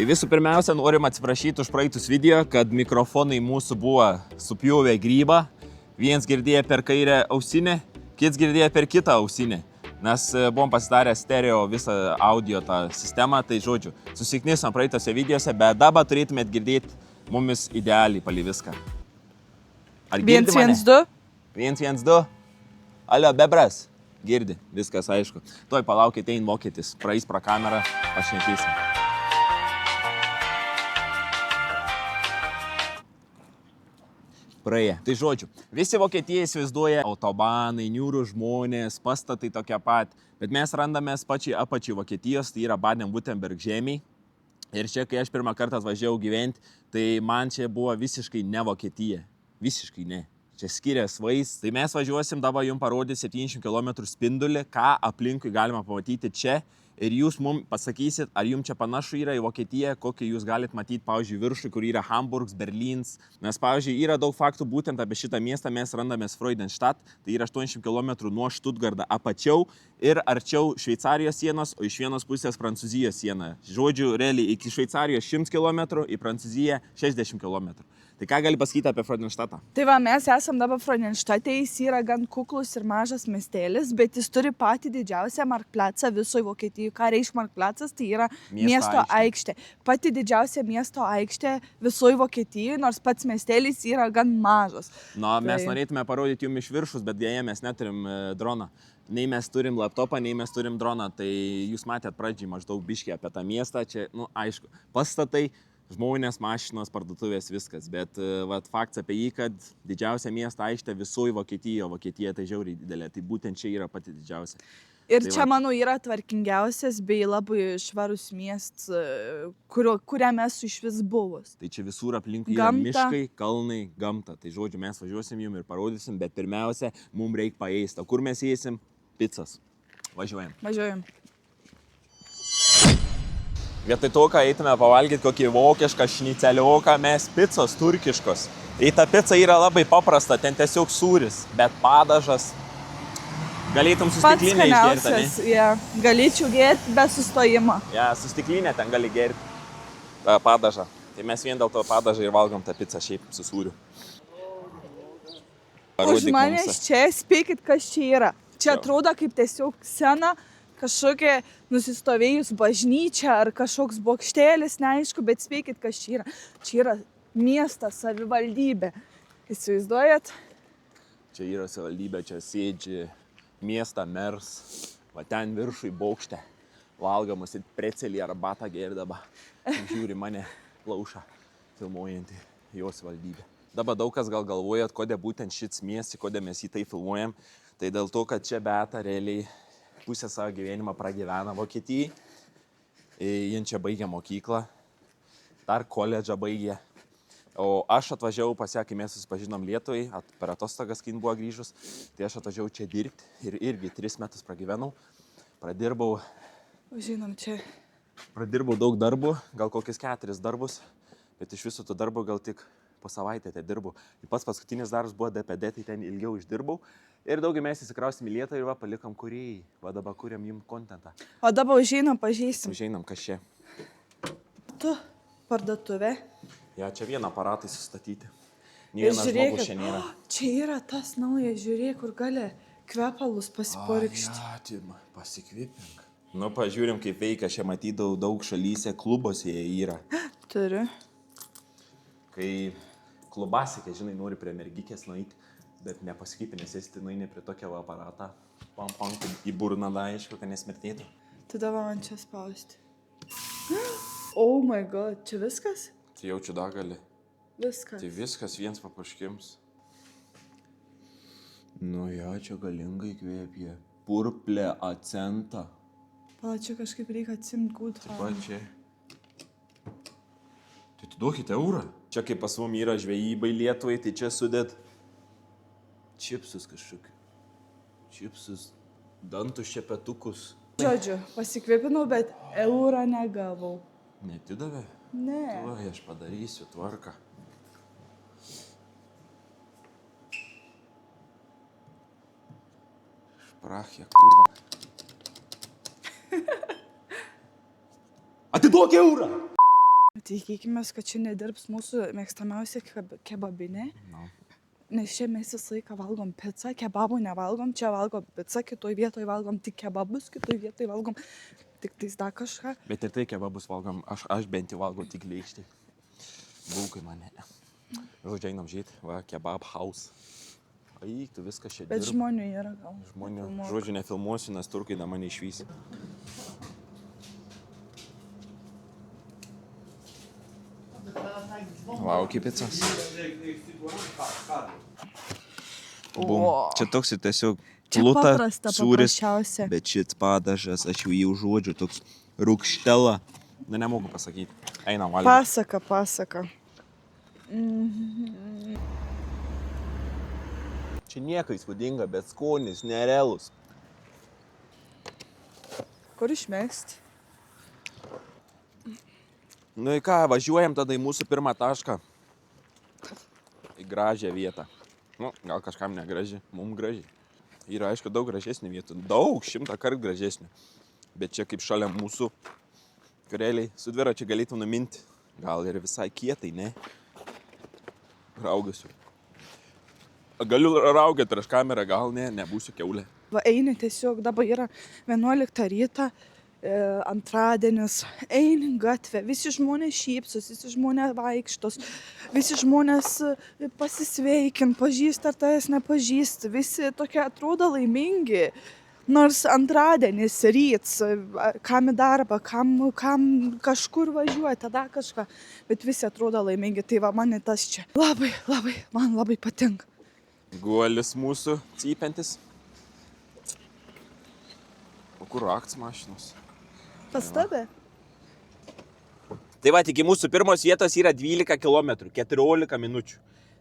Tai visų pirmiausia, norim atsiprašyti už praeitus video, kad mikrofonai mūsų buvo supjovę grybą. Vienas girdėjo per kairę ausinę, kitas girdėjo per kitą ausinę. Nes buvom pasidarę stereo visą audio tą sistemą, tai žodžiu, susiknisom praeitose videose, bet dabar turėtumėt girdėti mumis idealiai palį viską. Ar girdi mane? 112. 112. Alio, bebras. Girdi, viskas aišku. Tuoj palaukite, ein mokytis, praeis pro kamerą, pašnekėsim. Praėję. Tai žodžiu, visi Vokietijai įsivaizduoja autobanai, niūrų žmonės, pastatai tokie pat, bet mes randamės pačiai apačiai Vokietijos, tai yra Baden-Württemberg žemiai. Ir čia, kai aš pirmą kartą atvažiavau gyventi, tai man čia buvo visiškai ne Vokietija. Visiškai ne. Čia skirias vaiz. Tai mes važiuosim, dabar jums parodys 70 km spindulį, ką aplinkui galima pamatyti čia. Ir jūs mums pasakysit, ar jums čia panašu yra į Vokietiją, kokį jūs galite matyti, pavyzdžiui, viršui, kur yra Hamburgs, Berlyns. Nes, pavyzdžiui, yra daug faktų būtent apie šitą miestą, mes randamės Freudenstadt, tai yra 80 km nuo Stuttgarto apačiau ir arčiau Šveicarijos sienos, o iš vienos pusės Prancūzijos siena. Žodžiu, realiai iki Šveicarijos 100 km, į Prancūziją 60 km. Tai ką gali pasakyti apie Freudenstadtą? Tai va, mes esam dabar Freudenstadte, jis yra gan kuklus ir mažas miestelis, bet jis turi patį didžiausią Marktplatzą visoje Vokietijoje. Ką reiškia Marktplatzas? Tai yra miesto aikštė. Pati didžiausia miesto aikštė visoje Vokietijoje, nors pats miestelis yra gan mažas. Mes norėtume parodyti jums iš viršus, bet dėja mes neturim droną. Nei mes turim laptopą, nei mes turim droną. Tai jūs matėt pradžiai maždaug biškį apie tą miestą. Čia, aišku, pastatai, žmonės, mašinos, parduotuvės, viskas. Bet faktas apie jį, kad didžiausia miesto aikštė visoje Vokietijoje, Vokietija tai žiauriai didelė. Tai būtent čia yra pati didžiausia. Ir tai čia, manau, yra tvarkingiausias bei labai švarus miestas, kuriame esu iš vis buvus. Tai čia visur aplinkui yra miškai, kalnai, gamta. Tai žodžiu, mes važiuosim jums ir parodysim, bet pirmiausia, mums reikia paėsti. O kur mes eisim? Picas. Važiuojam. Važiuojam. Vietoj to, ką eitume pavalgyti kokį vokišką šnicelioką, mes picos turkiškos. Tai ta pica yra labai paprasta, ten tiesiog sūris, bet padažas. Galėtum su stiklinė išgerti, ne? Ja, galėčiau gerti be sustojimo. Ja, su stiklinė ten gali gerti tą padažą. Tai mes vien dėl to padažą ir valgom tą pizzą šiaip su sūriu. Už manęs čia, spėkit, kas čia yra. Čia atrodo kaip tiesiog sena, kažkokia nusistovėjus bažnyčia ar kažkoks bokštėlis, neaišku, bet spėkit, kas čia yra. Čia yra miestas, savivaldybė. Įsivaizduojat? Čia yra savivaldybė, čia sėdži miestą mers, va ten viršui bokšte, valgamas ir precelį arbatą gerdaba. Žiūri mane plaušą filmuojantį jos valdybę. Dabar daug kas gal galvojat, kodėl būtent šits miestas, kodėl mes jį tai filmuojam. Tai dėl to, kad čia Beata realiai pusę savo gyvenimą pragyvena Vokietijai. Jin čia baigė mokyklą, dar koledžą baigė. O aš atvažiavau pas ją, kai mes susipažinom Lietuvai, per atostogas, kai jin buvo grįžus, tai aš atvažiavau čia dirbti ir irgi 3 metus pragyvenau. Pradirbau daug darbų, gal kokius 4 darbus, bet iš visų tų darbų gal tik po savaitę te dirbau. Ir pats paskutinis darbas buvo DPD, tai ten ilgiau išdirbau. Ir daugiau mes įsikrausim į Lietuvą ir va palikom kūrėjai. Va dabar kūrėm jums kontentą. O dabar užeinam, pažįstim. Užeinam, kas čia? Tu, parduotuvė. Ja, čia vieną aparatą sustatyti. Nė vienas žmogus čia nėra. Čia yra tas naujas, žiūrėk, kur gali kvepalus pasiporikšti. Ja, pasikvipink. Nu, pažiūrim, kaip veikia. Čia matydavau daug šalyse, klubuose jie yra. Turiu. Kai klubasikė, žinai, nori prie mergikės nueiti, bet nepasikvipinės, esi nueini prie tokio aparatą. Pam, į burną, aišku, kad nesmirtėtų. Tu dabar man čia spausti. Oh my god, čia viskas? Tai jaučiu dagali. Viskas. Tai viskas viens papuškims. Nu jo, čia galingai kvėpė. Purplė acenta. Pala, čia kažkaip reikia atsimti gūt. Taip pat čia. Tai tu duokite eurą. Čia kaip pas mum yra žvejybai Lietuvai, tai čia sudėt čipsus kažkokiu. Čipsus, dantus šepetukus. Žodžiu, pasikvėpinau, bet eurą negavau. Netidavė? Ne. Tuoj aš padarysiu tvarką. Šprachė, kurva. Atiduok eurą! Tikėkime, kad čia nedirbs mūsų mėgstamiausia kebabinė. No. Nes čia mes visą laiką valgom pizzą, kebabų nevalgom, čia valgom pizzą, kitoj vietoje valgom tik kebabus, kitoj vietoje valgom tik tais dar kažką. Bet ir tai kebabus valgom, aš bent jau valgau tik lėkštį. Būkai mane. Žodžiu, einam žiūrėti, va, kebab house. Aik, tu viskas čia dirba. Bet žmonių yra gal. Žmonių, žodžiu, nefilmuosiu, nes turkai da mane išvys. Lauki pizzas. Bum. Čia toks tiesiog Čia pluta, paprasta, sūris, paprasčiausia. bet šit padažas, aš jau jį užuodžiu, toks rūkštela. Na, nemogu pasakyti. Einam valgyti. Pasaka. Čia nieko įspūdinga, bet skonis nerealus. Kur išmest? Nu į ką, važiuojam tada į mūsų pirmą tašką. Į gražią vietą. Nu, gal kažkam negraži, mums graži. Yra, aišku, daug gražesnių vietų. Daug, 100 kartų gražesnių. Bet čia kaip šalia mūsų, realiai, su dviračiu galėtum numinti. Gal ir visai kietai, ne? Raugiusiu. Galiu raugėti prieš kamerą, gal ne, nebūsiu kiaulė. Va, eini tiesiog, dabar yra 11 ryta, antradienis, eini gatvę, visi žmonės šypsos, visi žmonės vaikštos, visi žmonės pasisveikin, pažįsta ar tavęs nepažįsta, visi tokie atrodo laimingi. Nors antradienis, ryts, kam į darbą, kam kažkur važiuoja, tada kažką, bet visi atrodo laimingi, tai va man tas čia man labai patinka. Guolis mūsų cypiantis. O kur rakts mašinos? Pas tave? Tai va, iki mūsų pirmos vietos yra 12 km, 14 minučių.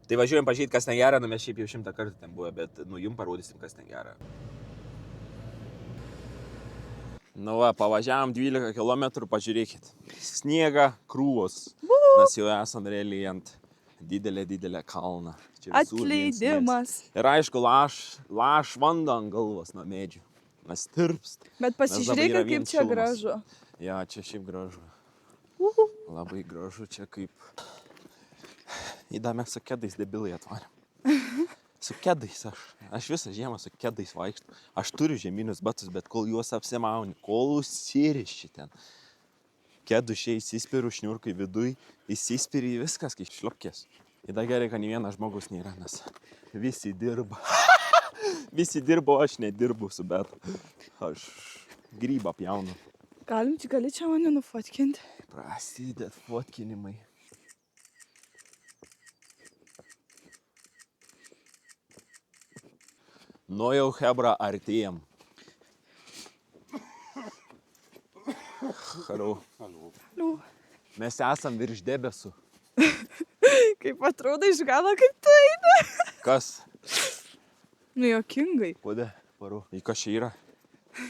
Tai važiuojam pažiūrėti, kas ten gera, nu mes šiaip jau 100 kartų ten buvo, bet nu jum parodysim, kas ten gera. Nu va, pavažiavam 12 km, pažiūrėkit. Sniega, krūvos. Mes jau esam realiai ant didelę kalną. Atleidimas. Ir aišku, laš vandą ant galvos nuo medžių. Mes tirpst. Bet pasižiūrėk, kaip čia gražu. Ja, čia šiaip gražu. Labai gražu, čia kaip... Įdame su kedais debilai atvarėm. Su kedais aš visą žiemą su kedais vaikštu. Aš turiu žieminius batus, bet kol juos apsimauni, kol užsiriši ten. Kedušiai įsispiriu, šniurkai viduj, įsispiri viskas, kaip šliopkės. Įda gerai, kad nei vienas žmogus nėra, nes visi dirba. Visi dirbo, aš nedirbu su betu. Aš grybą pjaunu. Gali čia mane nufotkinti? Prasidėt fotkinimai. Nu jau, hebra, artėjam. Halo. Mes esam virš debesų. Kaip atrodo iš galo, kaip tu eini. Kas? Nu, jokingai. Kodėl? Paru. Į kas čia yra?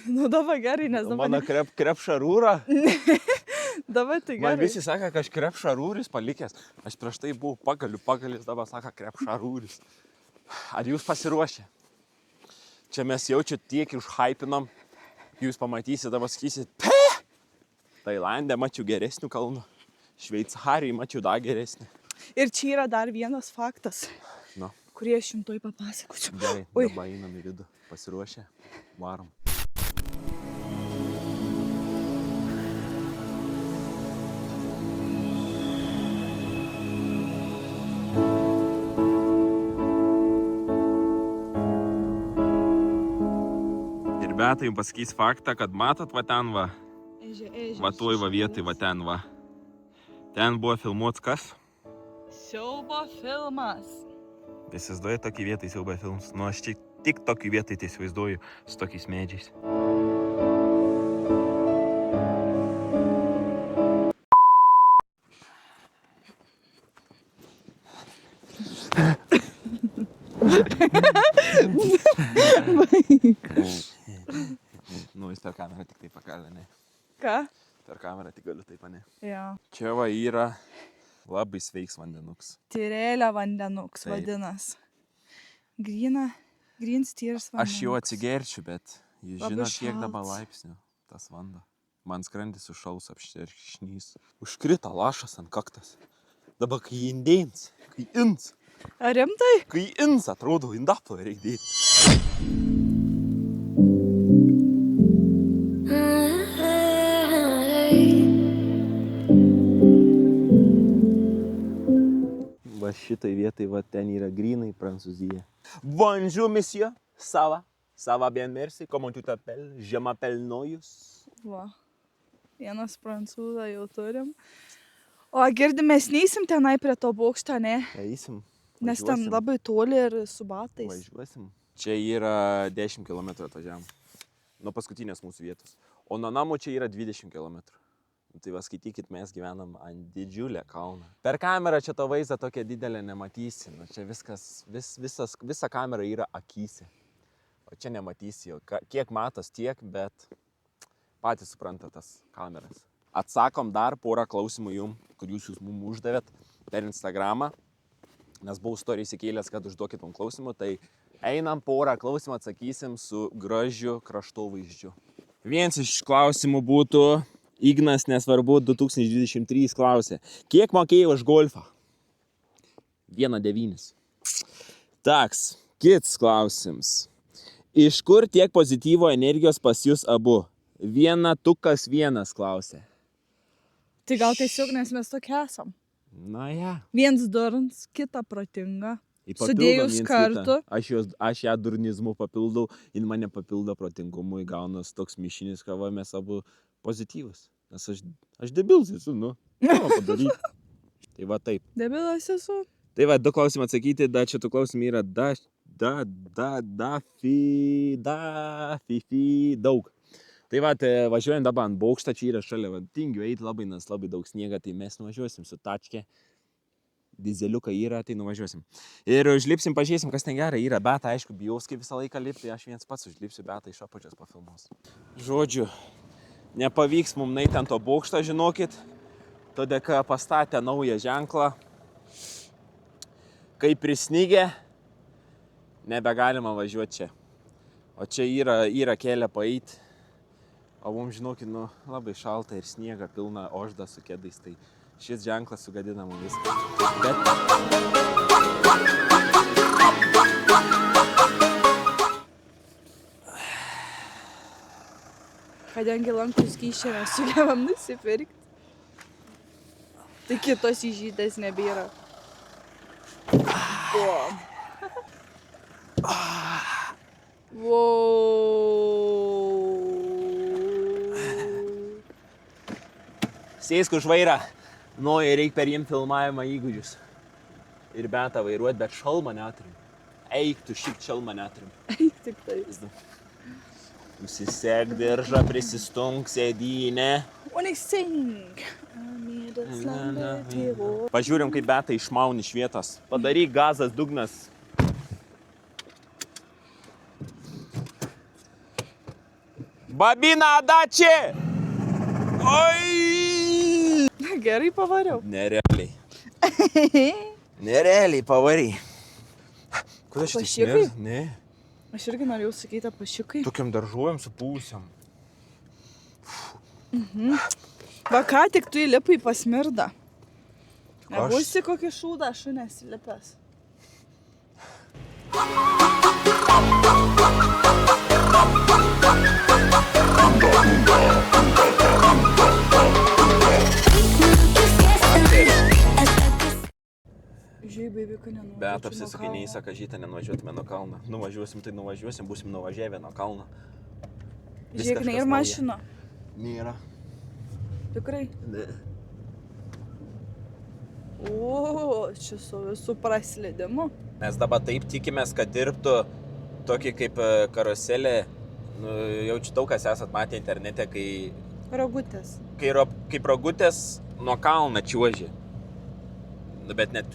Nu, dabar gerai, nes dabar... Mano krepšarūra? Dabar tai gerai. Man visi sako, kad aš krepšarūris palikęs. Aš prieš tai buvau pagalis, dabar sako krepšarūris. Ar jūs pasiruošę? Čia mes jaučiu tiek užhypinom. Jūs pamatysit, dabar sakysit, Tailande mačiau geresnių kalnų. Šveicarijai mačiau dar geresnį. Ir čia yra dar vienas faktas, kurį aš jums tuoj papasakosiu. Gerai, dabar einam į vidų. Pasiruošę, varom. Ir Beata jums pasakys faktą, kad matot va ten va. Va tuoj va vietai va ten va. Ten buvo filmuots kas? Siaubo filmas. Įsivaizduoju tokį vietą siaubo filmus. Nu aš tik tokį vietą įsivaizduoju su tokiais medžiais. Nu, jis per kamerą tik taip pakalė, ne? Ką? Per kamerą tik galiu taip, ne? Jo. Čia va yra labai sveiks vandenuks. Tyrėlė vandenuks Taip. vadinas. Green Steers vandenuks. Aš jau atsigerčiu, bet jūs Labai žinot, kiek dabar šaltas. laipsnių tas vanduo. Man skrandis sušaus apšterkšnys. Užkrito lašas ant kaktas. Dabar kai indėns, kai ins. Ar rimtai? Kai ins, atrodo, indaplo reikia dėti. Va šitai vietai, va ten yra grynai Prancūzija. Bonjour, monsieur. Ça va? Ça va bien, merci. Comment tu t'appelles? Je m'appelle Nojus. Va. Vienas prancūzą jau turim. O girdi, mes neįsim tenai prie to bokšto, ne? Eisim. Nes ten labai toli ir su batais. Važiuosim. Čia yra 10 km atvažiavom. Nuo paskutinės mūsų vietos. O nuo namo čia yra 20 km. Tai va skaitykit, mes gyvenam ant didžiulę kalną. Per kamerą čia to vaizdą tokia didelė nematysi. Nu, čia visa kamera yra akyse. O čia nematysi jau. Kiek matos, tiek, bet patys supranta tas kameras. Atsakom dar porą klausimų jum, kur jūs mums uždavėt per Instagramą. Nes buvau story įsikėlęs, kad užduokit mums klausimų. Tai einam porą klausimų atsakysim su gražiu kraštovaizdžiu. Vienas iš klausimų būtų... Ignas, nesvarbu, 2023 klausė. Kiek mokėjai už golfą? 1,9. Taks, kits klausims. Iš kur tiek pozityvo energijos pas jūs abu? 1,1 klausė. Tai gal tiesiog, nes mes tokie esam. Na ja. Viens durns, kita protinga. Sudėjus kartu. Aš ją durnizmu papildau, jin mane papildo protingumui, gaunas toks mišinis, ką va mes abu pozityvus. Nes aš debilas esu, nu. Ką padaryti? Tai va taip. Debilas esu. Tai va, 2 klausimai atsakyti, čia tų klausimų yra daug. Tai va, važiuojam dabar ant bokštą, čia yra šalia, va, tingiu eiti labai, nes labai daug sniega, tai mes nuvažiuosim su tačke. Dizeliukai yra, tai nuvažiuosim. Ir užlipsim, pažiūrėsim, kas ten gerai yra. Beta, aišku, bijaus, kai visą laiką lipti, aš viens pats užlipsiu, Beta iš apačios pafilmuos. Žodžiu, nepavyks mums nueiti ant to bokšto, žinokit. Todėl, kai pastatė naują ženklą, kai prisnygė, nebegalima važiuoti čia. O čia yra kelią paeiti. O mums, žinokit, nu, labai šalta ir sniega pilna ožda su kėdais, tai šis ženklas sugadina mums viską. Kadangi lankų skysčio mes sugebam nusipirkti, tai kitos įžydės nebėra. Sėsk už vairą. Nojai reikia per jiem filmavimą įgūdžius. Ir Beta vairuot, bet šalmą neturim. Eik, tu šiaip šalmą neturim. Eik tik tai. Užsisek diržą, prisistunk sėdynę. Pažiūrim, kaip Beta išmauni iš vietos. Padaryk gazas, dugnas. Babina Adači! Oi! Gerai pavariau. Nerealiai. Nerealiai pavariai. Kodėl šitai Pašikai? smirda? Ne. Aš irgi norėjau sakyti pašikai. Tokiam daržovėm supūsiam. Va ką tik tu įlipai pasmirda. Nebūsi kokį šūdą šunės įlipęs. Žiūrėjai, babyka, nenuvažiuočiau Bet apsisukai neįsaka žytą, nenuvažiuotume nuo kalno. Nuvažiuosim, tai nuvažiuosim, būsim nuvažiavę nuo kalno. Žiūrėk, ne ir mašina. Nėra. Tikrai? Ne. O, čia su visų praslėdimu. Mes dabar taip tikimės, kad dirbtų tokį kaip karuselė. Nu, jaučiu daug kas esat matę internete, kai... Rogutės. Kaip rogutės nuo kalno čiuožė. Bet net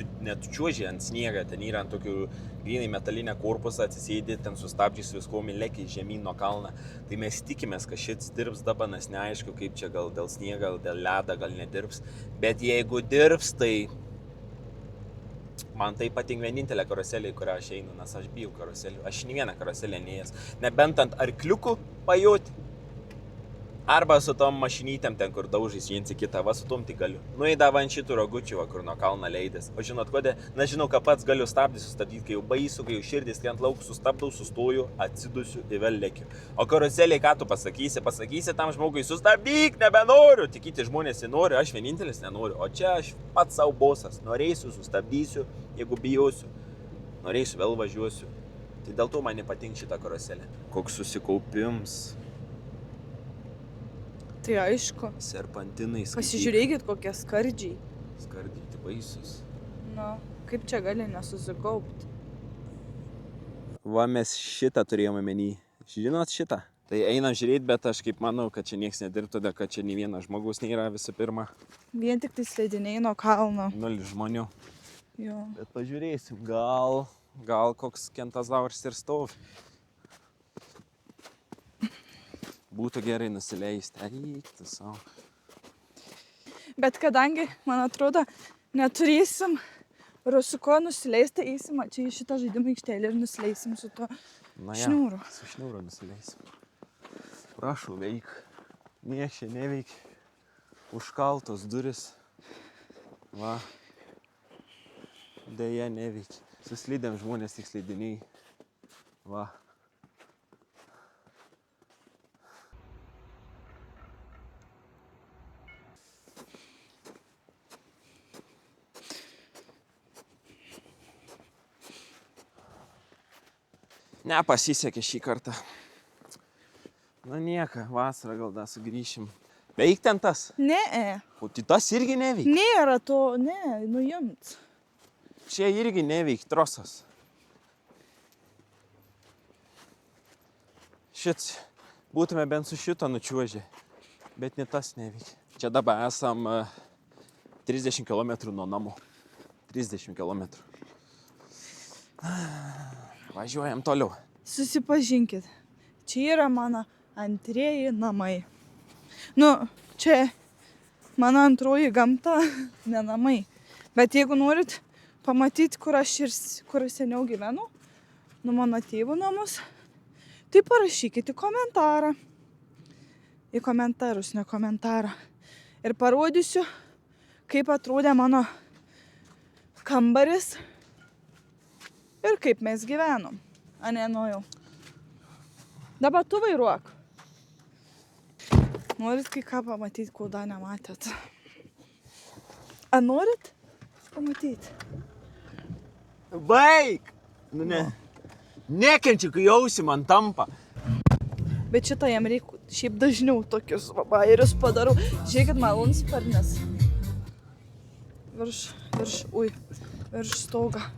čiuožė ant sniegą, ten yra ant tokių grynai metalinę korpusą, atsisėdi, ten sustabdžius visko, lėki žemyn nuo kalną. Tai mes tikimės, kad šits dirbs dabar, nes neaišku, kaip čia gal dėl sniega, gal dėl ledo, gal nedirbs. Bet jeigu dirbs, tai man tai patinka vienintelė karuselė, į kurią aš einu, nes aš bijau karuselių. Aš nei vieną karuselę neėjęs. Nebent ant arkliukų pajoti. Arba su tom mašinytėm ten, kur daužys viens į kitą, va su tom tik galiu. Nueidavo ant šitų rogučių, va, kur nuo kalno leidės. O žinot kodėl? Na žinau, kad pats galiu sustabdyti, kai jau baisu, kai jau širdis krent lauk, sustabdau, sustoju, atsidusiu ir vėl lėkiu. O karuseliai, ką tu pasakysi? Pasakysi tam žmogui, sustabdyk, nebenoriu. Tik kiti žmonės nori, aš vienintelis nenoriu. O čia aš pats savo bosas. Norėsiu, sustabdysiu, jeigu bijosiu. Norėsiu, vėl važiuosiu. Tai dėl to man nepatinka šitą karuselę. Koks susikaupims. Tai aišku. Serpantinai skaityk. Pasižiūrėkit, kokie skardžiai. Skardžiai, tai baisus. Na, kaip čia gali nesusikaupti? Va, mes šitą turėjome menį. Žinot šitą? Tai einam žiūrėti, bet aš kaip manau, kad čia nieks nedirbtų, todėl kad čia nei vienas žmogus nėra visų pirma. Vien tik tai slėdiniai nuo kalno. 0 žmonių. Jo. Bet pažiūrėsim, gal koks kentazaurs ir stovi. Būtų gerai nusileisti, eikti savo. Bet kadangi, man atrodo, neturėsim su ko nusileisti, eisim čia į šitą žaidimą aikštelę ir nusileisim su to šniūru. Su šniūru nusileisim. Prašau, veik. Nieks čia neveik. Užkaltos duris. Va. Deja, neveik. Suslydėm žmonės tik slydiniai. Va. Nepasisekė šį kartą. Na nieka, vasarą gal dar sugrįšim. Veik ten tas? Ne. O tai tas irgi neveik? Nėra to, ne, nuimt. Čia irgi neveik, trosas. Šit, būtume bent su šito nučiuožę, bet ne tas neveik. Čia dabar esam 30 km nuo namo. 30 km. Važiuojam toliau. Susipažinkit, čia yra mano antrieji namai. Nu, čia mano antroji gamta, ne namai. Bet jeigu norit pamatyti, kur seniau gyvenu, nu mano tėvų namus, tai parašykite komentarą. Į komentarus, ne komentarą. Ir parodysiu, kaip atrodė mano kambaris. Ir kaip mes gyvenom. A ne, nu jau. Dabar tu vairuok. Norit kai ką pamatyti, ko dar nematėt? A norit pamatyti? Baik! Nu ne. Nekenčiu, kai jausi man tampa. Bet šitą jam reikia šiaip dažniau tokius bairius padarau. Žiūrėkit, malūnsparnis. Virš stoga.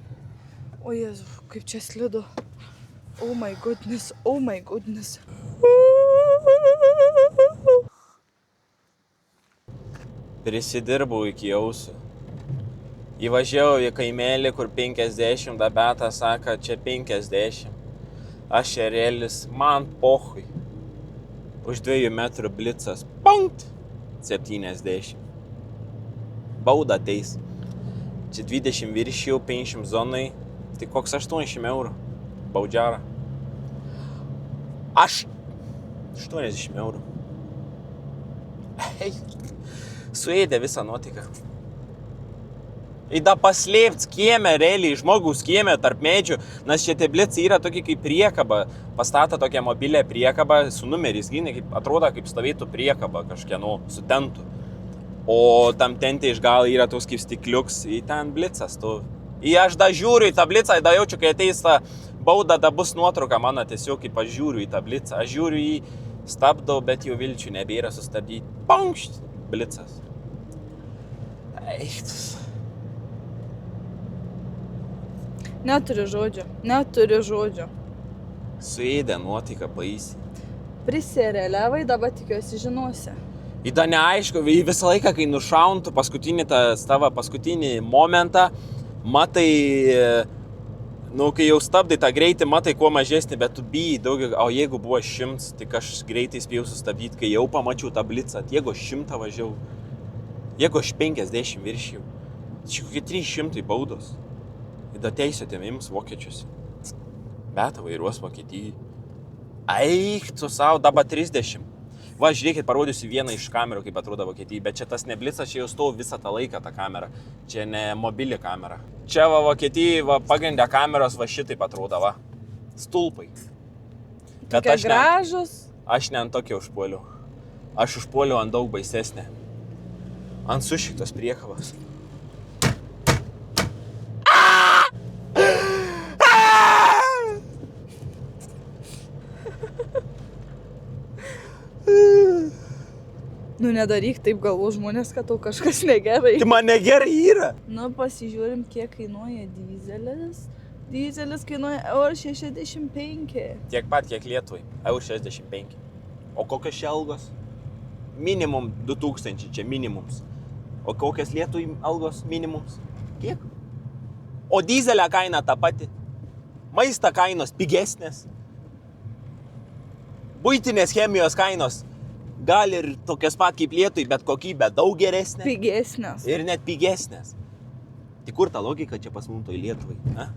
O Jėzu, kaip čia slidu. Oh my goodness, oh my goodness. Prisidirbau iki ausų. Įvažiavau į kaimelį, kur 50, dabeta sako, čia 50. Aš erelis, man pochui. Už 2 metrų blicas, punkt, 70. Bauda ateis. Čia 20 viršijau, 50 zonai, tai koks 800 eurų. Baudžiara. 80 eurų. Suėdė visą nuotiką. Įda paslėpt kieme, realiai, žmogaus kieme tarp medžių, nes čia tie blicai yra tokie kaip priekaba, pastata tokią mobilę priekabą su numeris, kaip atrodo, kaip stovėtų priekaba kažkieno su tentu. O tam tente iš gal yra toks kaip stikliuks, į ten blicas stovi. Aš da žiūriu į tą blicą, da jaučiu, kai ateis ta bauda, da bus nuotrauka mano, tiesiog kaip aš žiūriu į tą blicą. Aš žiūriu į stabdau, bet jau vilčių nebėra sustabdyti. Pankšt, blicas. Eiktus. Neturi žodžio. Suėdė nuotaika baisiai. Prisireliavai, dabar tikiuosi žinosi. Įda neaišku, visą laiką, kai nušauntų paskutinį momentą, matai, kai jau stabdai tą greitį, matai kuo mažesnį, bet tu bijai daugiau, o jeigu buvo 100, tik aš greitai spėjau sustabdyti, kai jau pamačiau tą blicą, jeigu aš 100 važiavau, jeigu aš 50 viršijau, čia kokie 300 baudos. Įda teisė tėmims vokiečius. Beta vairuos Vokietijai. Eik tu savo, dabar 30. Va, žiūrėkit, parodysiu vieną iš kamerų, kaip atrodo Vokietijai, bet čia tas ne Blitzas, čia jau stovi visą tą laiką tą kamerą. Čia ne mobili kamera. Čia va Vokietijai, va, pagrindė kameros va šitaip atrodo, va. Stulpai. Bet Tokie gražus. Aš ne ant tokio užpuoliu. Aš užpuoliu ant daug baisesnė. Ant sušiktos priekabos. Nu, nedaryk taip, galvo žmonės, kad tau kažkas negerai. Tai man negerai yra. Nu, pasižiūrim, kiek kainuoja dyzelis. Dyzelis kainuoja €65. Tiek pat, kiek Lietuvai. €65. O kokios čia algos? Minimum 2000 čia minimums. O kokios Lietuvai algos minimums? Kiek? O dyzelio kaina ta pati. Maisto kainos pigesnės. Buitinės chemijos kainos gal ir tokias pat kaip Lietuvai, bet kokybė daug geresnė. Pigesnės. Ir net pigesnės. Tai kur ta logika čia pas mums toj Lietuvai? Na?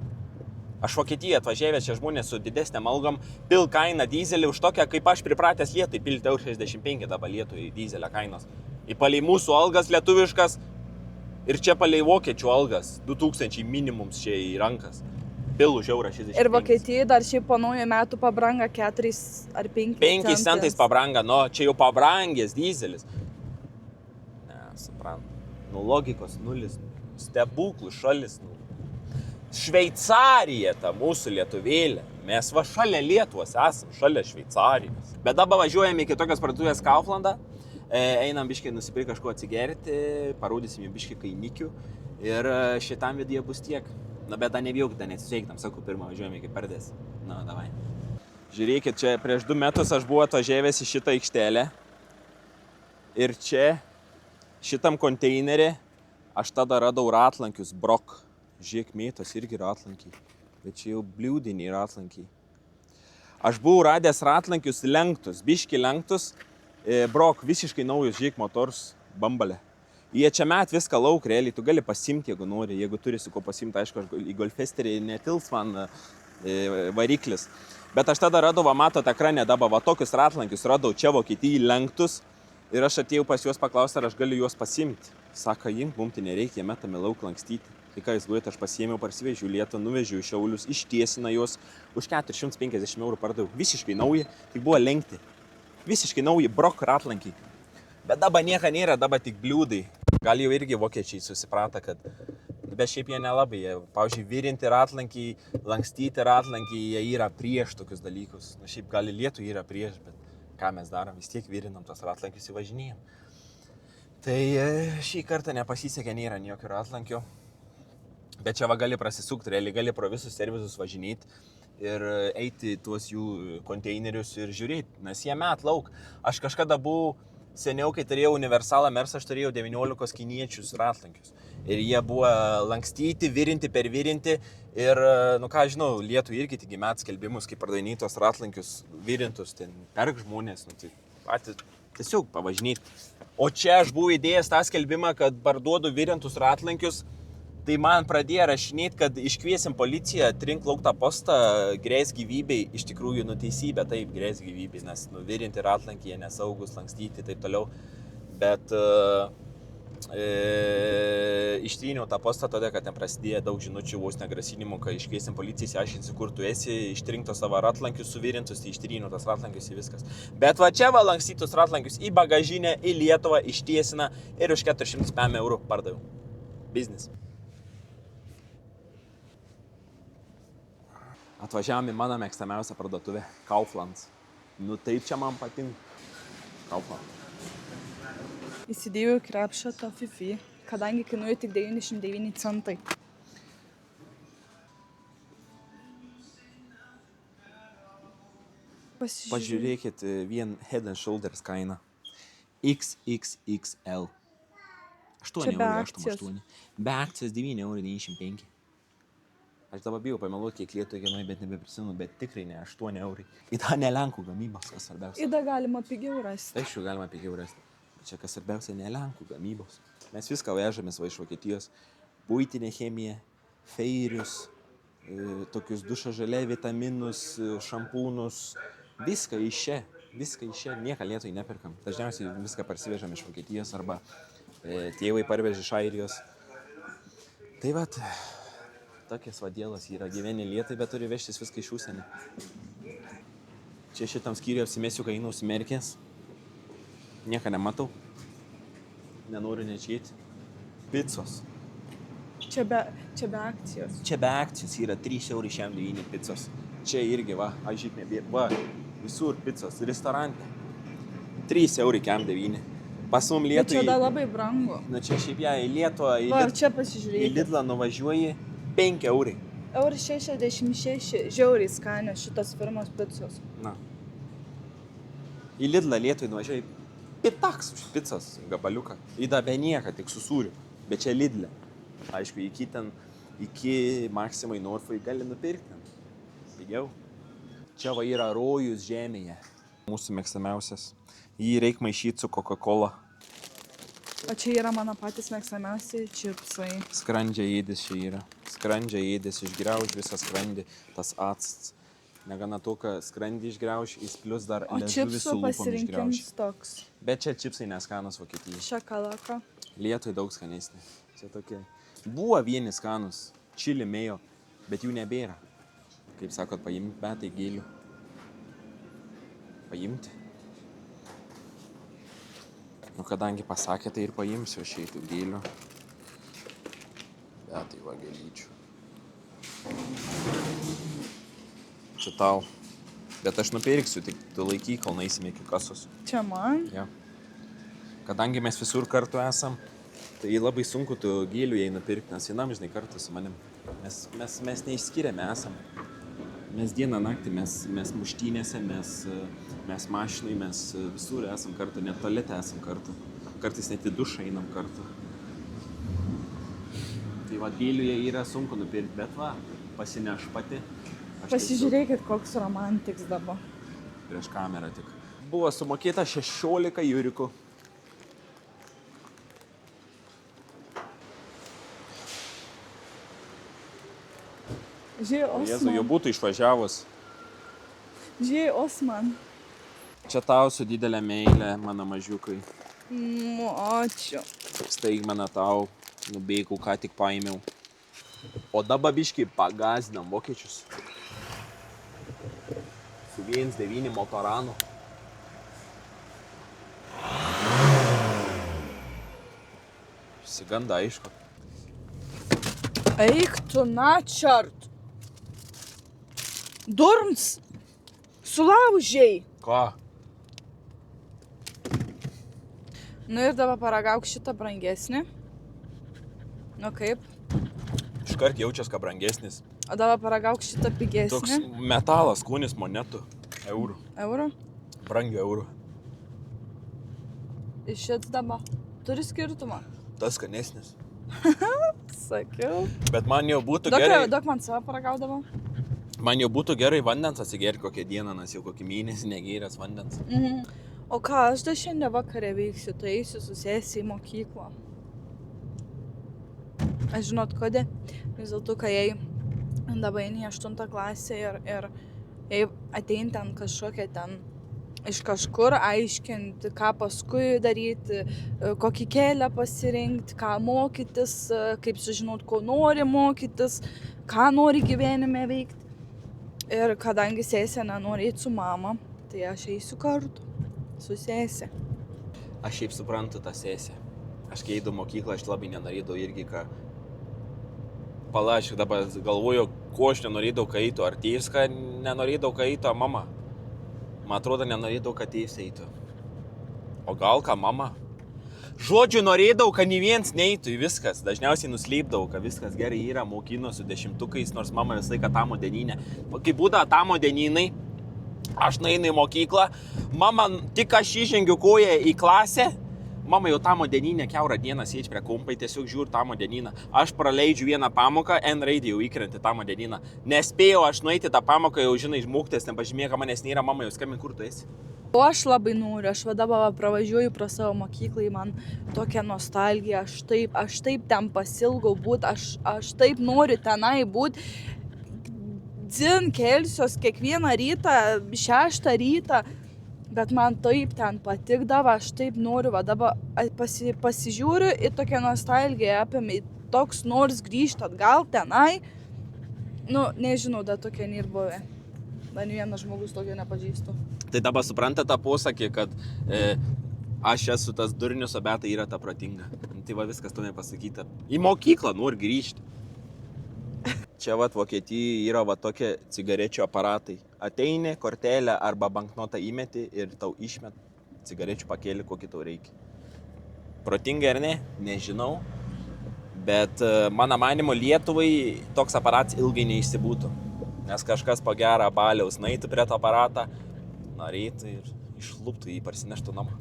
Aš Vokietiją atvažiavęs čia žmonės su didesnėm algom, pil kainą dyzelį už tokią, kaip aš pripratęs Lietuvai, pilti €65 dabar Lietuvai dyzelio kainos. Į palei mūsų algas lietuviškas ir čia palei vokiečių algas 2000 minimums čia į rankas. Pil už €65. Ir Vokietijai dar šiaip po naujo metų pabranga 4 ar 5 5 centais pabranga, nu, čia jau pabrangęs dyzelis. Ne, suprant. Nu, logikos nulis, stebuklų šalis. Nu. Šveicarija ta mūsų lietuvėlė. Mes va šalia Lietuvos esam, šalia Šveicarijos. Bet dabar važiuojame iki tokios parduotuvės Kauflandą. Einam biškai nusipirkti kažko atsigerti, parodysim jų biškai kainikių. Ir šitam viduje bus tiek. Na, bet tą nebijokite, nesisveiktam, sakau, pirmą važiuojame iki pardės. Na, davai. Žiūrėkit, čia prieš 2 metus aš buvau atvažiavęs į šitą aikštelę. Ir čia, šitam konteinerį, aš tada radau ratlankius Brok. Žiūrėk, mėtos irgi ratlankiai. Bet čia jau bliūdiniai ratlankiai. Aš buvau radęs ratlankius lenktus, biški lenktus. Brok, visiškai naujus, žiūrėk, motors, bambalė. Jie čia met viską lauk, realiai, tu gali pasimti, jeigu nori, jeigu turi su ko pasimti, aišku, į golfesterį netils man variklis. Bet aš tada radau, va, matot ekrane dabar, va, tokius ratlankius radau čia Vokietijai lenktus ir aš atėjau pas juos paklausti, ar aš galiu juos pasimti. Saka, imk, mums tai nereikia, metame lauk lankstyti. Tai ką jūs galvojate, aš pasiėmiau, parsivežiau Lietuvą, nuvežiau į Šiaulius, ištiesina juos, už 450 € pardaviau. Visiškai nauji, tik buvo lenkti. Visiškai nauji Brok ratlankiai. Bet dabar nieko nėra, dabar tik bliūdai. Gal jau irgi vokiečiai susipranta, kad... Bet šiaip jie nelabai. Pavyzdžiui, virinti ratlankiai, lankstyti ratlankiai, jie yra prieš tokius dalykus. Na šiaip gali Lietuvai yra prieš, bet ką mes darom, vis tiek virinam tos ratlankius įvažinėjom. Tai šį kartą nepasisekė, nėra jokio ratlankio. Bet čia va gali prasisukti, realiai gali pro visus servisus važinėti ir eiti tuos jų konteinerius ir žiūrėti, nes jie met lauk. Aš kažkada buvau seniau, kai turėjau universalą Mersą, aš turėjau 19 kiniečius ratlankius. Ir jie buvo lankstyti, virinti, pervirinti ir, nu ką žinau, Lietuvai irgi tik met skelbimus, kaip pardavinėti tos ratlankius virintus, ten perk žmonės, nu tai patys tiesiog pavažinėti. O čia aš buvau įdėjęs tą skelbimą, kad parduodu virintus ratlankius. Tai man pradėjo rašinėti, kad iškviesim policiją, trink lauk tą postą, grės gyvybei, iš tikrųjų nuteisybė, taip, grės gyvybei, nes nuvirinti ratlankį, jie nesaugus, lankstyti, taip toliau. Bet ištryniau tą postą todėl, kad ten prasidėjo daug žinučių, vos negrasinimų, kai iškviesim policiją, išsiaiškinsi, kur tu esi, ištrinkto savo ratlankius suvirintus, tai ištryniau tas ratlankius į viskas. Bet va čia va lankstytus ratlankius į bagažinę, į Lietuvą ištiesina ir už 405 € pardaviau. Biznis. Atvažiavome į mano mėgstamiausią parduotuvę, Kauflands. Nu taip čia man patinka. Kaufland. Įsidėjau į krepšą tą Fifi, kadangi kainuoja tik 99 centai. Pažiūrėkit vien Head and Shoulders kainą. XXXL. 8,88 €. Be akcijos 9,95 €. Aš dabar bijau pameluoti, kiek Lietuvai kainuoja, bet nebeprisimenu, bet tikrai ne 8 €. Į tą ne Lenkų gamybos, kas svarbiausia. Į tą galima pigiau rasti. Aišku, galima pigiau rasti. Bet čia kas svarbiausia, ne Lenkų gamybos. Mes viską vežamės va iš Vokietijos. Buitinė chemija, feirius, tokius dušo žalia, vitaminus, šampūnus. Viską iš čia. Viską iš čia, nieką Lietuvai nepirkam. Dažniausiai viską parsivežam iš Vokietijos arba tėvai parvežė iš Airijos. Tai vat, tokias vadėlas yra, gyveni Lietuvai, bet turi vežtis viską iš užsienio. Čia šitam skyriui apsimesiu, kai einu užsimerkęs. Nieką nematau. Nenoriu nečėti. Picos. Čia be akcijos. Čia be akcijos yra 3,69 picos. Čia irgi, va, aš žyk nebėr. Va, visur picos, restorante. 3,9 €. Pas mum Lietuvai... Bet čia dar labai brangu. Na čia šiaip ją į Lietuvą, čia pasižiūrėkit. į Lidlą nuvažiuoji 5 €. 1,66 €. Žiauriai skanios šitos firmos picos. Na. Į Lidlą Lietuvai nuvažiuoji pitaks už picos gabaliuką. Įda be nieką, tik su sūriu. Bet čia Lidlė. Aišku, iki Maksimai Norfai gali nupirkti. Pigiau. Čia va yra rojus žemėje. Mūsų mėgstamiausias. Jį reik maišyti su Coca-Cola. O čia yra mano patys mėgstamiausi čipsai. Skrandžio ėdis čia yra. Skrandžio ėdis, išgrauž visą skrandį, tas actas. Negana to, kad skrandį išgrauž, jis plus dar liežuvį su lūpom išgrauž. Toks. Bet čia čipsai neskanus Vokietijai. Šakalaka. Lietuvai daug skanesni. Čia tokie. Buvo vieni skanus, čili mėjo, bet jų nebėra. Kaip sakot, paimti betai gėlių. Paimti. Nu, kadangi pasakė, tai ir paimsiu šitų gėlių. Betai va gėlyčių. Čia tau. Bet aš nupirksiu, tik tu laikyk, kol naisime iki kasos. Čia man? Ja. Kadangi mes visur kartu esam, tai labai sunku tu gėlių jai nupirkti, nes vienam žinai kartu su manim. Mes neišskiriame esam. Mes dieną naktį, mes muštynėse, mes mašinai, mes visur esam kartu, net tualete esam kartu. Kartais net į dušą einam kartu. Tai va, gėlių jai yra sunku nupirkti, bet va, pasineš pati. Pasižiūrėkit, koks romantiks dabar. Prieš kamerą tik. Buvo sumokėta 16 €. Žiūrėjau, Osman. Jėzu, jau būtų išvažiavus. Žiūrėjau, Osman. Čia tau su didelė meilė, mano mažiukai. Ačiū. Staigmena tau, nubėgau, ką tik paėmiau. O dabar biškai pagazdinam vokiečius. Su 1,9 motoranu. Išsiganda, aišku. Eik tu načart. Durns. Sulaužiai. Ką? Nu ir dabar paragauk šitą brangesnį. Nu kaip? Iškart jaučias, ką brangesnis. O dabar paragauk šitą pigesnį. Toks metalas, skonis monetų. Eurų. Eurų? Brangių eurų. Iš šits dabar. Turi skirtumą. Tas skanesnis. Sakiau. Bet man jau būtų gerai. Daug man savo paragaudavo. Man jau būtų gerai vandens atsigerti kokią dieną, nes jau kokį mėnesį negėręs vandens. O ką, aš dar šiandien vakarė veiksiu, tai eisiu su sesija į mokyklą. Aš žinot kodėl? Vis dėlto, kai jai dabar eini 8 klasę ir jai atein ten kažkokia ten iš kažkur aiškinti, ką paskui daryti, kokį kelią pasirinkti, ką mokytis, kaip sužinot, ko nori mokytis, ką nori gyvenime veikti. Ir kadangi sesė nenori eiti su mama, tai aš eisiu kartu su sesė. Aš šiaip suprantu tą sesę. Aš kai eidau mokyklą, aš labai nenorėdavau irgi, ką... Pala, aš dabar galvoju, ko aš nenorėdavau, kai eitų. Ar tėvs, ką nenorėdavau, kai eitų, ar mama? Man atrodo, nenorėdavau, kad tėvs eitų. O gal ką mama? Žodžiu, norėdavau, kad nei viens neeitų į viskas. Dažniausiai nuslėpdavau, kad viskas gerai yra, mokino su 10-ukais, nors mama visą laiką tamo dieninę. Kai būdavo tamo dieninai, aš nueinu į mokyklą, mama, tik aš įžengiu koją į klasę, mama jau tamo dieninę kiaurą dieną sėdži prie kompai, tiesiog žiūri tamo dieniną. Aš praleidžiu vieną pamoką, N raidė jau įkrenti tamo dieniną. Nespėjau aš nueiti tą pamoką, jau žinai, mokytojas nepažymėjo, kad manęs nėra, mama jau skambina, kur tu esi. O aš labai noriu, aš dabar pravažiuoju pro savo mokyklą, man tokia nostalgija, aš taip ten pasilgau būt, aš taip noriu tenai būt. Dzin kelsiuos kiekvieną rytą, 6 rytą, Bet man taip ten patikdavo, aš taip noriu, va dabar pasižiūriu ir tokia nostalgija apėmė, toks nors grįžti atgal tenai. Nu, nežinau, dar tokia nėra buvę. Dar vienas žmogus tokio nepažįstu. Tai dabar supranta tą posakį, kad aš esu tas durnius, o Beata yra ta protinga. Tai va viskas to nepasakyta. Į mokyklą nori grįžti. Čia vat Vokietijoje yra va tokie cigarečių aparatai. Ateini, kortelę arba banknotą įmeti ir tau išmet cigarečių pakėlį, kokį tau reikia. Protingai ar ne? Nežinau. Bet mano manimo Lietuvai toks aparats ilgai neišsibūtų. Nes kažkas po gerą baliaus naitų prie to aparatą, norėtų ir išluptų jį, parsineštų namo.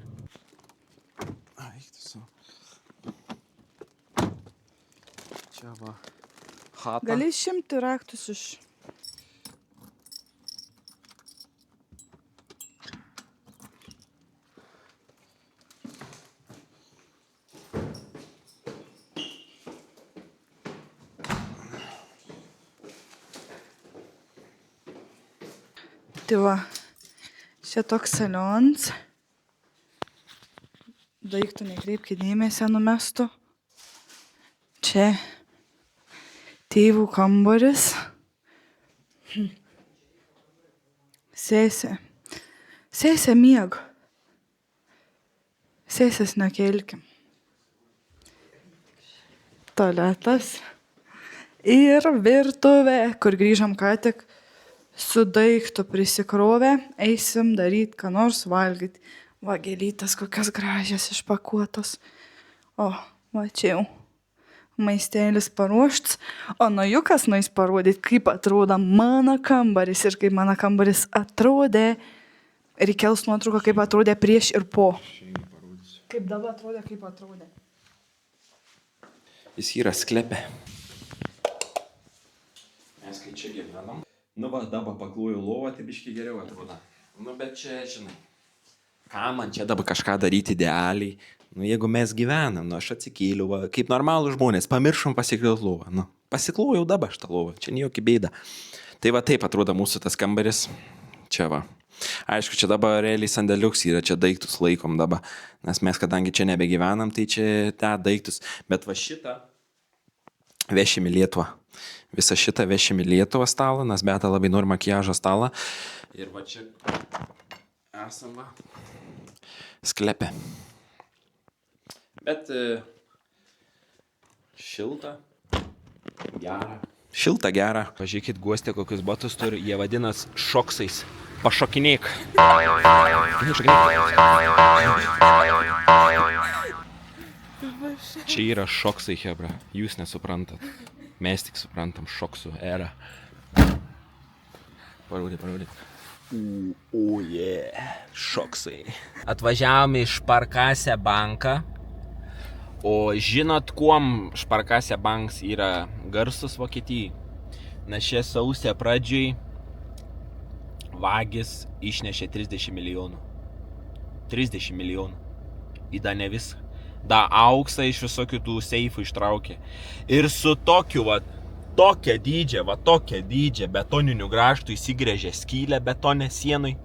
Čia va. Chata. Gali išimti raktus iš... Tai va, čia toks salions. Daiktų nekreipkite dėmesio, numestų. Čia tėvų kambaris. Sesė. Sesė miega. Sesės nekelkim. Tualetas. Ir virtuvė, kur grįžom ką tik su daiktu prisikrovę. Eisim daryti, ką nors valgyti. Va, gėlytas kokias gražias išpakuotos. O, va čia jau. Maistėlis paruoštas, o nujukas nueis parodyti, kaip atrodo mano kambaris ir kaip mano kambaris atrodė. Ir įkels nuotrauką, kaip atrodė prieš ir po. Kaip dabar atrodė, kaip atrodė. Jis yra sklepė. Mes kai čia gyvenam. Nu va, dabar pakloju lovą, tai biškai geriau atrodo. Nu bet čia, žinai, ką man čia dabar kažką daryti idealiai. Nu, jeigu mes gyvenam, nu, aš atsikėliau, va, kaip normalų žmonės, pamiršom pasikliaut lovą. Nu, pasiklojau dabar šitą lovą, čia nijokia bėda. Tai va taip atrodo mūsų tas kambaris. Čia va. Aišku, čia dabar realiai sandėliuks yra, čia daiktus laikom dabar. Nes mes, kadangi čia nebegyvenam, tai čia tą daiktus. Bet va šitą vešim į Lietuvą. Visą šitą vešim į Lietuvą stalą, nes Beata labai nori makiažo stalą. Ir va čia esam va sklepė. Bet šilta, gera. Šilta, gera. Pažiūrėkit, guostė kokius botus turi, jie vadinas šoksais. Pašokinėk. Čia yra šoksai, hebra. Jūs nesuprantat. Mes tik suprantam šoksų erą. Parodė. O, yeah. Šoksai. Atvažiavome iš Sparkasse banką. O žinot, kuom Sparkasse bankas yra garsus Vokietijai? Nes šią sausio pradžiai vagis išnešė 30 milijonų. 30 milijonų. Ir da ne visą. Da auksą iš visokių tų seifų ištraukė. Ir su tokiu, va, tokia dydžia betoninių grąžtų įsigrėžė skylę betonę sienai.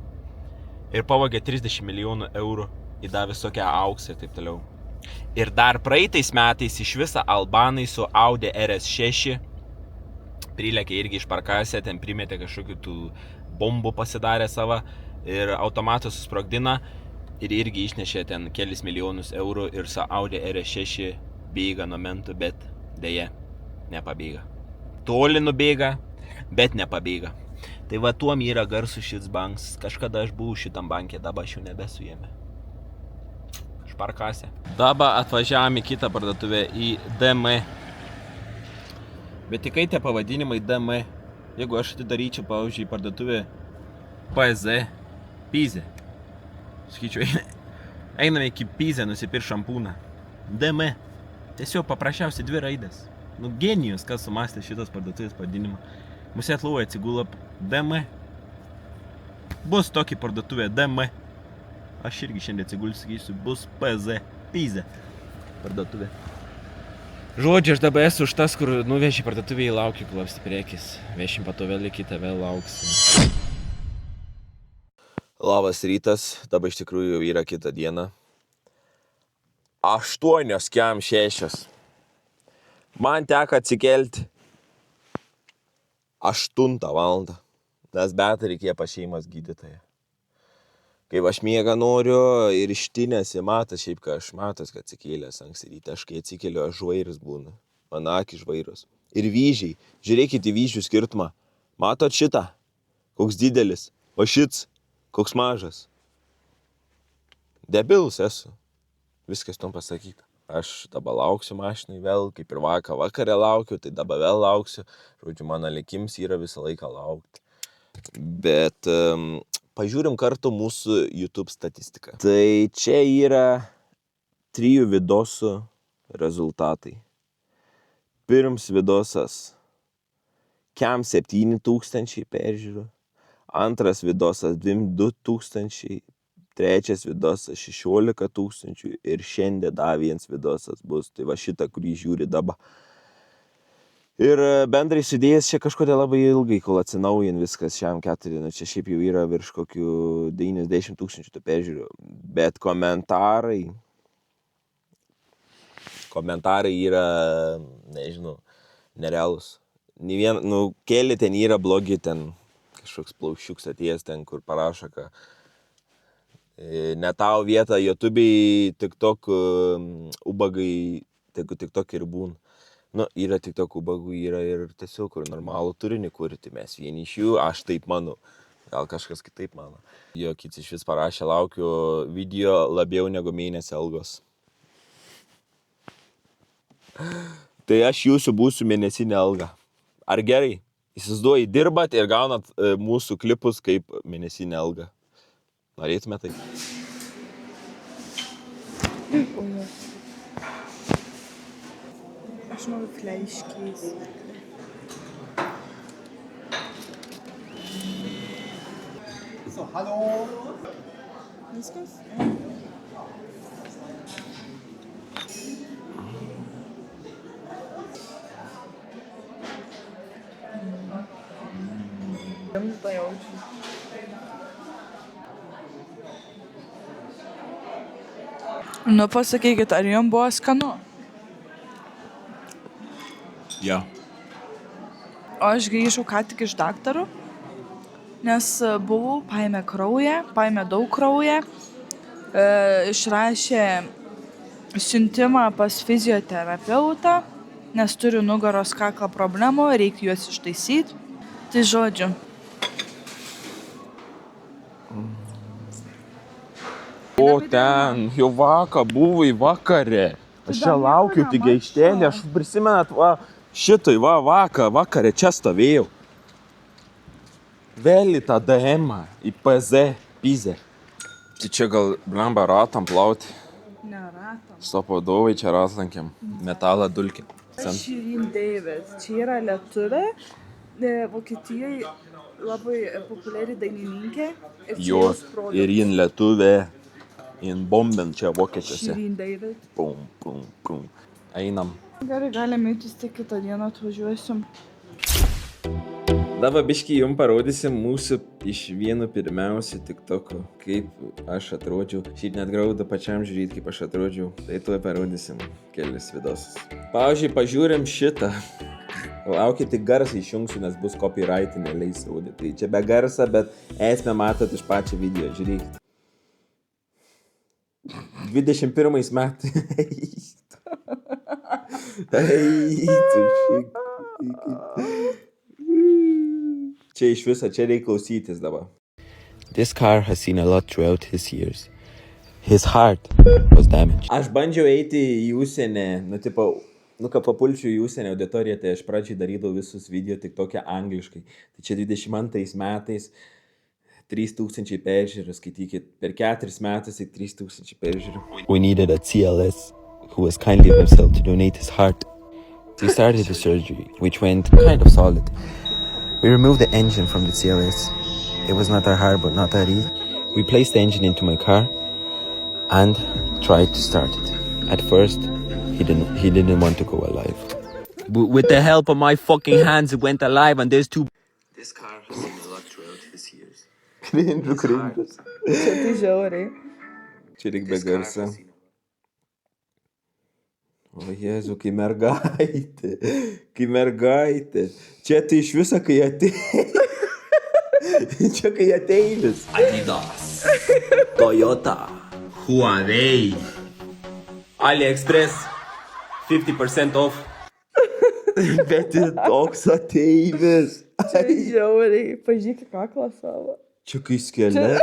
Ir pavogė 30 milijonų eurų. Ir da visokią auksą ir taip toliau. Ir dar praeitais metais iš visą albanai su Audi RS6 prilėkė irgi iš Sparkasse, ten primetė kažkokių tų bombų pasidarė savo ir automatų susprogdina ir irgi išnešė ten kelis milijonus eurų ir su Audi RS6 bėga nuo mentų, bet dėja nepabėga. Toli nubėga, bet nepabėga. Tai va tuom yra garsus šis bankas. Kažkada aš buvau šitam bankė, dabar aš jau nebesu jame. Sparkasse. Dabar atvažiavome į kitą parduotuvę, į DM. Bet tik tie pavadinimai DM. Jeigu aš atidaryčiau, pavyzdžiui, parduotuvę PZ, Pizė. Sakyčiau, einame iki Pizė nusipirkti šampūną. DM. Tiesiog paprasčiausiai 2 raidės. Nu, genijus, kas sumastė šitas parduotuvės pavadinimą. Mūsų atlovoje atsigula DM. Bus tokį parduotuvę DM. Aš irgi šiandien atsigulsiu, sakysiu, bus PZ, Pizė parduotuvė. Žodžiu, aš dabar esu už tas, kur nuveši parduotuvėje į laukiu, klapsti priekis. Vešim pato vėl į kitą, vėl lauksim. Labas rytas, dabar iš tikrųjų jau yra kita diena. 8:06. Man teka atsikelti 8 valandą, nes Beatą reikėjo pas šeimos gydytoją. Kaip aš miegą noriu ir ištinėsi, matas šiaip, kai aš matas, kad atsikėlęs anksti ryte, aš kai atsikėliu, aš žvairis būna, man akis žvairos. Ir vyžiai, žiūrėkite į vyžių skirtumą, matot šitą, koks didelis, o šits, koks mažas. Debilus esu, viskas tom pasakyta. Aš dabar lauksiu mašinai vėl, kaip ir vakarę laukiu, tai dabar vėl lauksiu. Žodžiu, mano likims yra visą laiką laukti. Bet pažiūrim kartu mūsų YouTube statistiką. Tai čia yra 3 vidosų rezultatai. Pirms vidosas kem 7,000 peržiūrų, antras vidosas 2,000, trečias vidosas 16,000 ir šiandien dar vienas vidosas bus, tai va šitą, kurį žiūri dabar. Ir bendrai sudėjęs čia kažkodėl labai ilgai, kol atsinaujin viskas šiam 4, nu čia šiaip jau yra virš kokių 90,000 tų peržiūrų, bet komentarai yra, nežinau, nerealus. Keli ten yra blogi, ten kažkoks plaušiuks atėjęs ten, kur parašo, kad ne tau vieta YouTube'ai, TikTok ubagai, TikTok ir būna. Nu, yra TikTok ubagų, yra ir tiesiog, kur normalų turinį kurti, mes vieni iš jų, aš taip manau, gal kažkas kitaip mano. Jo, kits iš vis parašė, laukiu video labiau negu mėnesio algos. Tai aš jūsų būsiu mėnesinė alga. Ar gerai? Įsivaizduoji, dirbat ir gaunat mūsų klipus kaip mėnesinė alga. Norėtume tai? Aš noriu fleiškiais. So, hallo. Viskas? Rimta jaučiu. Nu, pasakykit, ar jums buvo skanu? Ja. O aš grįžau ką tik iš daktarų, nes buvau, paėmė daug kraują, išrašė siuntimą pas fizioterapeutą, nes turiu nugaros kaklo problemų, reikia juos ištaisyti. Tai žodžiu. O ten, jau buvai vakare. Aš čia laukiu tik aikštelį, aš prisimenat, šitoj, vakare čia stovėjau. Vėl į tą DM-ą, į PZ, pizę. Tai čia gal blemba ratam plauti. Ne ratam. Stopodovai čia ratlankėm, metalą dulkė. Shirin David, čia yra lietuvė, Vokietijoje labai populiari dainininkė. Jo, ir jin lietuvė, jin bombin čia vokiečiuose. Shirin David. Pum. Einam. Gerai, galim eitis, tai kitą dieną atvažiuosim. Dabar biškį jums parodysim mūsų iš vieno pirmiausių TikTokų, kaip aš atrodžiau. Šiaip net graudu pačiam žiūrėti, kaip aš atrodžiau. Tai tuoj parodysim kelis vidosus. Pavyzdžiui, pažiūrim šitą. Laukit, tik garsą išjungsiu, nes bus copyright, neleis rodyti. Tai čia be garsa, bet esmę matot iš pačio video. Žiūrėkit. 21 metais. Čia iš viso, čia reikia klausytis dabar. This car has seen a lot throughout his years. His heart was damaged. Aš bandžiau eiti į užsienį, kad papulčiau į užsienį auditoriją, tai aš pradžiai darydavau visus video tik tokia angliškai. Tai čia 22 metais 3000 peržiūrų, skaitykit, per 4 metus tai 3000 peržiūrų. We needed a CLS who was kindly of himself to donate his heart. We started the surgery, which went kind of solid. We removed the engine from the CLS. It was not that hard, but not that easy. We placed the engine into my car and tried to start it. At first, he didn't want to go alive. But with the help of my fucking hands, it went alive, and there's 2. This car has seen a lot throughout his years. Cringe. Čia tai žiauriai. Čia reik be garso. O Jėzu, kai mergaitė. Kai mergaitė. Čia tai iš viso, kai ateivis. Čia kai ateivis. Adidas, Toyota, Huawei, AliExpress, 50% off. Bet ir toks ateivis. Čia žiauriai. Pažiūrėk kaklą savo. Čia kai skelia.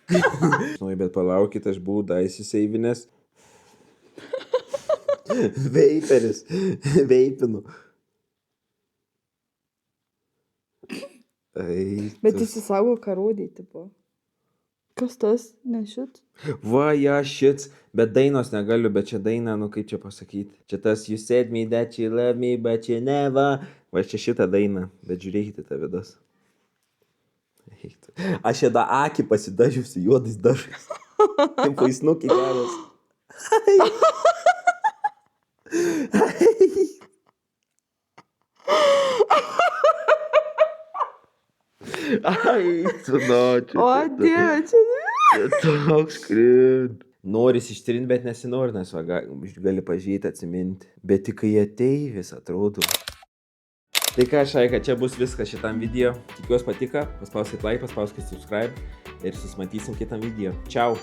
Bet palaukit, aš buvau daisiseivinęs. Veiperis. Veipinu. Bet įsisaugo karūdį, tipo. Kas tas? Ne šit? Va, ja, šits. Bet dainos negaliu, bet čia daina, nu kaip čia pasakyti. Čia tas you said me that you love me, but you never. Va, čia šitą dainą. Bet žiūrėkite tą vidas. Aš čia da akį pasidažiusi juodais dažais. Taip vaisnukį geras. Ai, tu nočiu. O, Dieve, čia. Toks krin. Noris ištrinti, bet nesinori, nes va, gali pažiūrėti, atsiminti. Bet tik kai ateivis, atrodo. Tai ką, Šaika, čia bus viskas šitam video. Tikiuosi patiko. Paspauskit like, paspauskit subscribe. Ir susimatysim kitam video. Čiau.